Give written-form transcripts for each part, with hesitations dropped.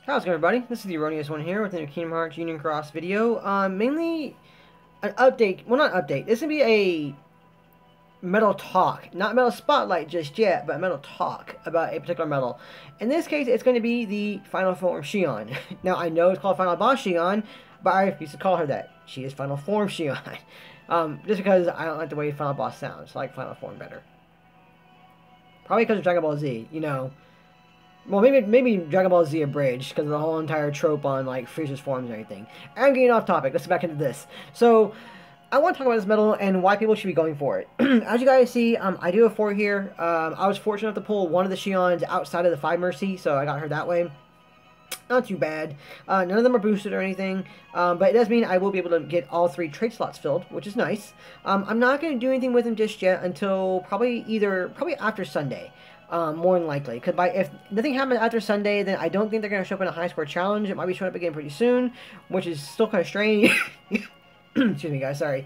How's it going, everybody? This is the Erroneous One here with a Kingdom Hearts Union Cross video. Mainly an update. Well, not update. This is going to be a metal talk. Not metal spotlight just yet, but a metal talk about a particular metal. In this case, it's going to be the final form Xion. Now, I know it's called Final Boss Xion, but I refuse to call her that. She is Final Form Xion. Just because I don't like the way Final Boss sounds. I like Final Form better. Probably because of Dragon Ball Z, you know. Well, maybe Dragon Ball Z abridged because of the whole entire trope on like Frieza's forms and everything. I'm getting off topic. Let's get back into this. So, I want to talk about this metal and why people should be going for it. As you guys see, I do have 4 here. I was fortunate enough to pull one of the Xions outside of the 5 Mercy, so I got her that way. Not too bad. None of them are boosted or anything, but it does mean I will be able to get all 3 trade slots filled, which is nice. I'm not going to do anything with them just yet until probably after Sunday. More than likely, because if nothing happens after Sunday, then I don't think they're going to show up in a high score challenge. It might be showing up again pretty soon, which is still kind of strange. Excuse me, guys. Sorry,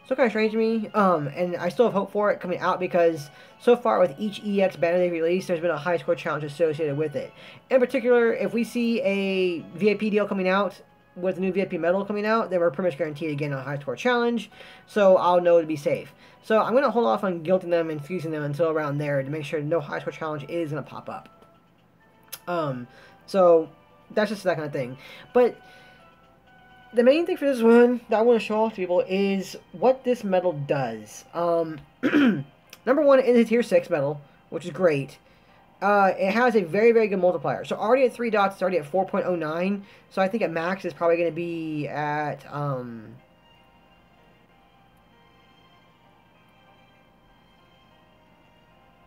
still kind of strange to me. And I still have hope for it coming out because so far with each EX banner they've released, there's been a high score challenge associated with it. In particular, if we see a VIP deal coming out with the new VIP medal coming out, then we're pretty much guaranteed again a high score challenge. So I'll know to be safe. So I'm going to hold off on guilting them and fusing them until around there to make sure no high score challenge is going to pop up. So that's just that kind of thing. But the main thing for this one that I want to show off to people is what this medal does. Number one, it is a tier 6 medal, which is great. It has a very, very good multiplier. So already at 3 dots, it's already at 4.09. So I think at max it's probably going to be at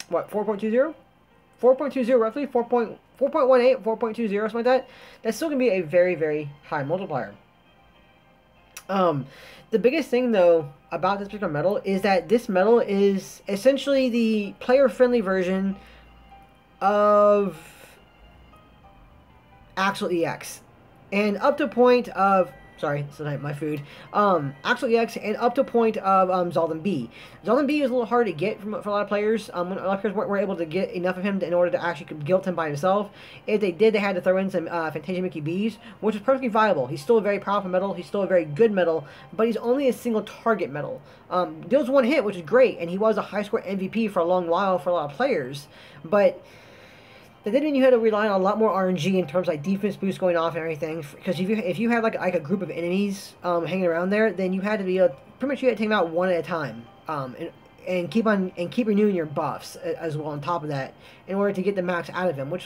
what, 4.20? 4.20 roughly, 4.18, 4.20, something like that. That's still going to be a very, very high multiplier. The biggest thing, though, about this particular medal is that this medal is essentially the player-friendly version of Axel EX. And up to point of... Sorry, it's my food. Axel EX and up to point of Zoldan B. Zoldan B is a little hard to get for a lot of players. A lot of players weren't able to get enough of him in order to actually guilt him by himself. If they did, they had to throw in some Fantasia Mickey B's, which is perfectly viable. He's still a very powerful medal. He's still a very good medal, but he's only a single target medal. Deals 1 hit, which is great, and he was a high score MVP for a long while for a lot of players. But that did mean you had to rely on a lot more RNG in terms of like defense boost going off and everything. Because if you had like a group of enemies hanging around there, then you had to be pretty much you had to take them out one at a time, and keep renewing your buffs as well on top of that in order to get the max out of him, which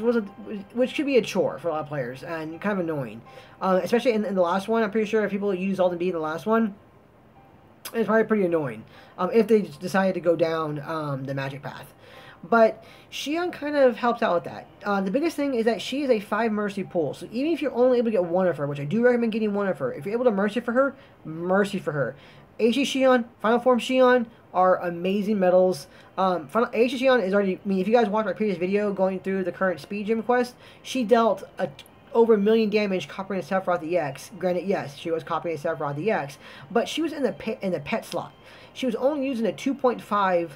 could be a chore for a lot of players and kind of annoying, especially in the last one. I'm pretty sure if people use Alden B in the last one, it's probably pretty annoying if they decided to go down the magic path. But Xion kind of helps out with that. The biggest thing is that she is a 5 Mercy pool. So even if you're only able to get 1 of her, which I do recommend getting 1 of her, if you're able to Mercy for her, Mercy for her. HD Xion, Final Form Xion are amazing medals. HD Xion is already... I mean, if you guys watched my previous video going through the current Speed Gym quest, she dealt over 1 million damage copying a Sephiroth EX. Granted, yes, she was copying a Sephiroth EX, but she was in the pet slot. She was only using a 2.5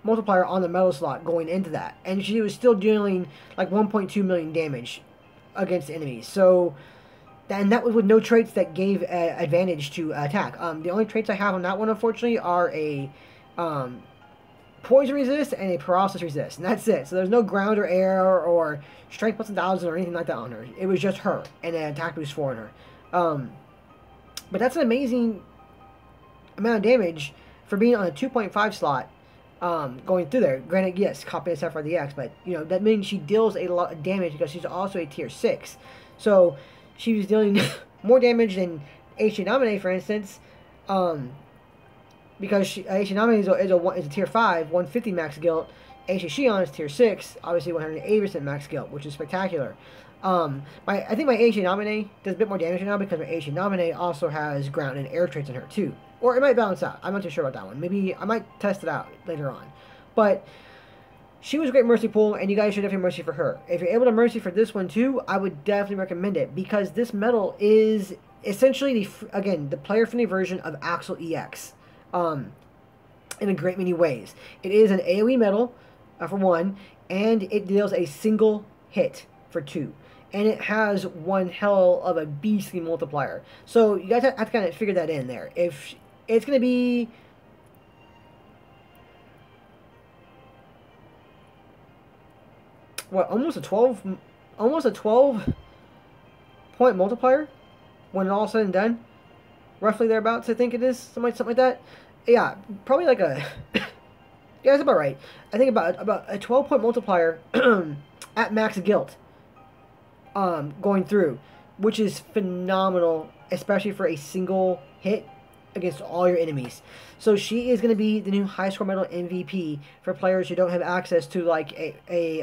multiplier on the metal slot going into that, and she was still dealing like 1.2 million damage against enemies. So, and that was with no traits that gave advantage to attack. The only traits I have on that one, unfortunately, are a poison resist and a paralysis resist, and that's it. So there's no ground or air or strength plus 1,000 or anything like that on her. It was just her and an attack boost 4 on her. But that's an amazing amount of damage for being on a 2.5 slot, going through there. Granted, yes, copy except for the X, but you know that means she deals a lot of damage because she's also a tier 6. So she was dealing more damage than HD Nominee, for instance, because HD Nominee is a tier 5, 150 max guilt. HD Xion is tier 6, obviously 180% max guilt, which is spectacular. I think my HD Nominee does a bit more damage now because my HD Nominee also has ground and air traits in her too. Or it might balance out. I'm not too sure about that one. Maybe I might test it out later on. But she was a great Mercy pool, and you guys should definitely Mercy for her. If you're able to Mercy for this one too, I would definitely recommend it because this medal is essentially, the player-friendly version of Axel EX in a great many ways. It is an AoE medal, for one, and it deals a single hit for 2. And it has one hell of a beastly multiplier. So you guys have to kind of figure that in there. If it's going to be... what, almost a 12 point multiplier when it all said and done, roughly thereabouts. I think it is something like that. Yeah, probably like a yeah, that's about right. I think about a 12-point multiplier at max guilt going through, which is phenomenal, especially for a single hit against all your enemies. So she is going to be the new high score medal MVP for players who don't have access to like a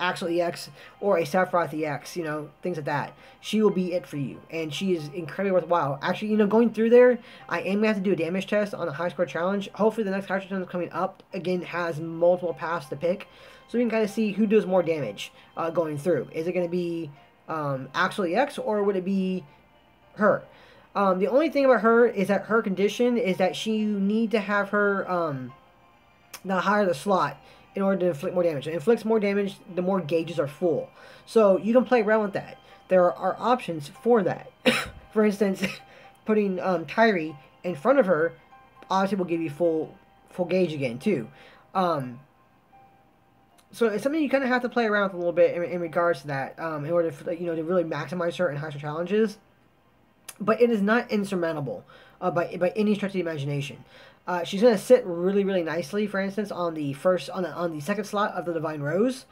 Axel EX or a Sephiroth EX, you know, things like that. She will be it for you, and she is incredibly worthwhile. Actually, you know, going through there, I am going to have to do a damage test on a high score challenge. Hopefully the next high score challenge coming up, again, has multiple paths to pick, so we can kind of see who does more damage going through. Is it going to be Axel EX, or would it be her? The only thing about her is that her condition is that you need to have her the higher the slot in order to inflict more damage. It inflicts more damage the more gauges are full. So you can play around with that. There are options for that. For instance, putting Tyree in front of her obviously will give you full gauge again too. So it's something you kind of have to play around with a little bit in regards to that in order for, you know, to really maximize her in high score challenges. But it is not insurmountable by any stretch of the imagination. She's going to sit really, really nicely, for instance, on the second slot of the Divine Rose.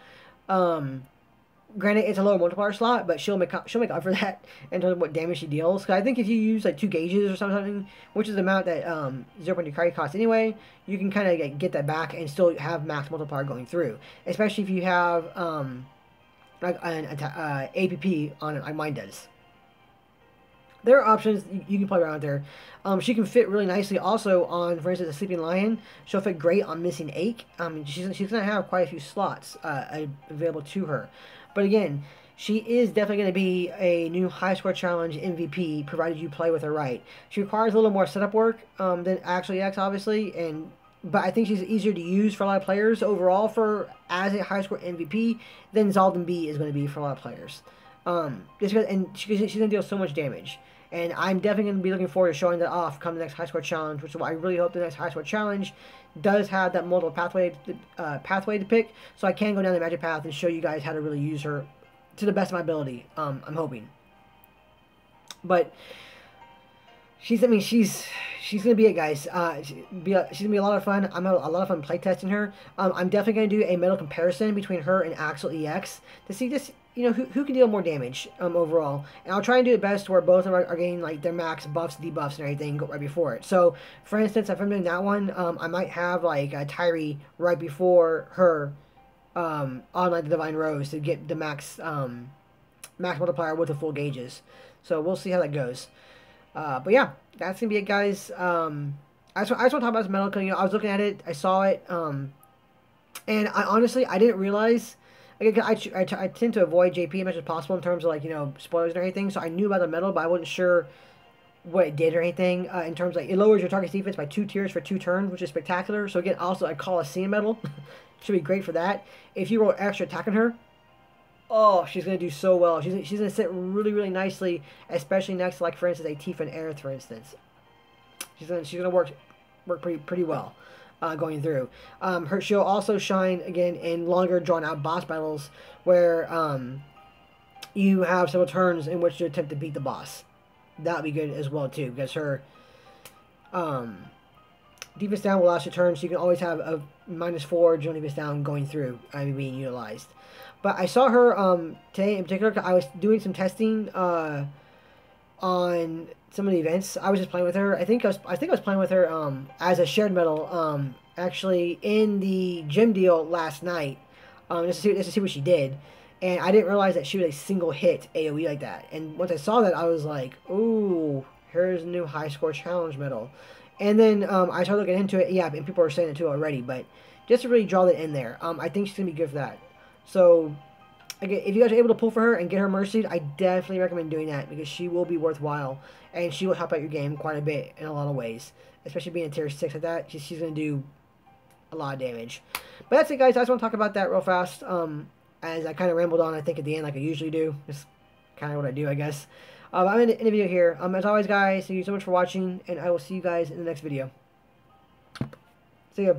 Granted, it's a lower multiplier slot, but she'll make up for that in terms of what damage she deals. Because I think if you use like 2 gauges or something, which is the amount that 0.2 carry costs anyway, you can kind of get that back and still have max multiplier going through. Especially if you have like an APP on it, like mine does. There are options you can play around there. She can fit really nicely also on, for instance, a Sleeping Lion. She'll fit great on Missing Ache. She's going to have quite a few slots available to her. But again, she is definitely going to be a new high score challenge MVP, provided you play with her right. She requires a little more setup work than Axel EX, obviously, but I think she's easier to use for a lot of players overall as a high score MVP than Zaldin B is going to be for a lot of players. Just because, she's going to deal so much damage. And I'm definitely going to be looking forward to showing that off come the next high score challenge, which is why I really hope the next high score challenge does have that multiple pathway to pick, so I can go down the magic path and show you guys how to really use her to the best of my ability. I'm hoping. But she's going to be it, guys. She's going to be a lot of fun. I'm having a lot of fun playtesting her. I'm definitely going to do a medal comparison between her and Axel EX to see just, you know, who can deal more damage overall. And I'll try and do it best where both of them are getting like their max buffs, debuffs, and everything right before it. So, for instance, if I'm doing that one, I might have like Tyree right before her on like the Divine Rose to get the max multiplier with the full gauges. So we'll see how that goes. But yeah, that's gonna be it, guys. I just want to talk about this medal because, you know, I was looking at it, I saw it, and I honestly didn't realize. Like, I tend to avoid JP as much as possible in terms of, like, you know, spoilers and everything. So I knew about the medal, but I wasn't sure what it did or anything. In terms of, like, it lowers your target's defense by 2 tiers for 2 turns, which is spectacular. So again, also a Coliseum medal should be great for that. If you roll extra attack on her, oh, she's gonna do so well. She's gonna sit really, really nicely, especially next to, like, for instance, a Tifa and Aerith, for instance. She's gonna work pretty well. Going through. She'll also shine again in longer drawn out boss battles where you have several turns in which to attempt to beat the boss. That would be good as well too, because her defense down will last your turn, so you can always have a -4 general defense down going through being utilized. But I saw her today in particular. I was doing some testing on some of the events. I was just playing with her. I think I was playing with her as a shared medal actually in the gym deal last night just to see what she did. And I didn't realize that she was a single hit AoE like that. And once I saw that, I was like, ooh, here's a new high score challenge medal. And then I started looking into it. Yeah, and people are saying it too already. But just to really draw that in there, I think she's going to be good for that. So again, if you guys are able to pull for her and get her mercied, I definitely recommend doing that because she will be worthwhile. And she will help out your game quite a bit in a lot of ways. Especially being a tier 6 like that, she's going to do a lot of damage. But that's it, guys. I just want to talk about that real fast. as I kind of rambled on, I think, at the end, like I usually do. It's kind of what I do, I guess. I'm in the video here. As always, guys, thank you so much for watching, and I will see you guys in the next video. See ya.